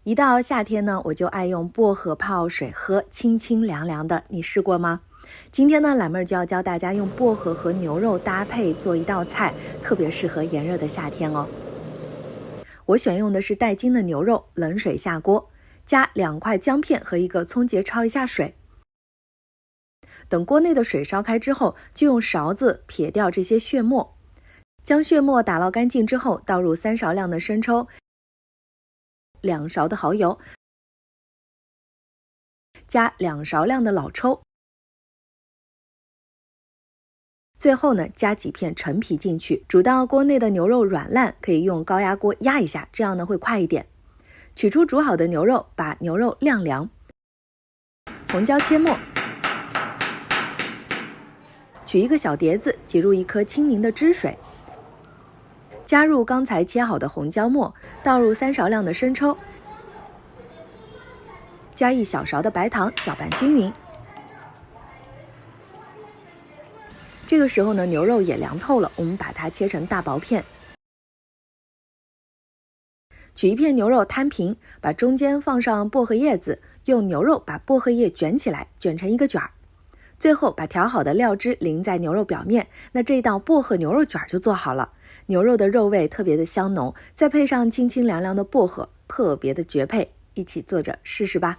一到夏天呢，我就爱用薄荷泡水喝，清清凉凉的，你试过吗？今天呢，懒妹儿就要教大家用薄荷和牛肉搭配做一道菜，特别适合炎热的夏天哦。我选用的是带筋的牛肉，冷水下锅，加2块姜片和1个葱节焯一下水。等锅内的水烧开之后，就用勺子撇掉这些血沫，将血沫打捞干净之后，倒入3勺量的生抽，2勺的蚝油，加2勺量的老抽，最后呢，加几片陈皮进去，煮到锅内的牛肉软烂，可以用高压锅压一下，这样呢会快一点。取出煮好的牛肉，把牛肉晾凉，红椒切末，取一个小碟子，挤入1颗清凝的汁水，加入刚才切好的红椒末，倒入3勺量的生抽，加1小勺的白糖，搅拌均匀。这个时候呢，牛肉也凉透了，我们把它切成大薄片。取一片牛肉摊平，把中间放上薄荷叶子，用牛肉把薄荷叶卷起来，卷成一个卷儿。最后把调好的料汁淋在牛肉表面，那这道薄荷牛肉卷就做好了。牛肉的肉味特别的香浓，再配上清清凉凉的薄荷，特别的绝配，一起做着试试吧。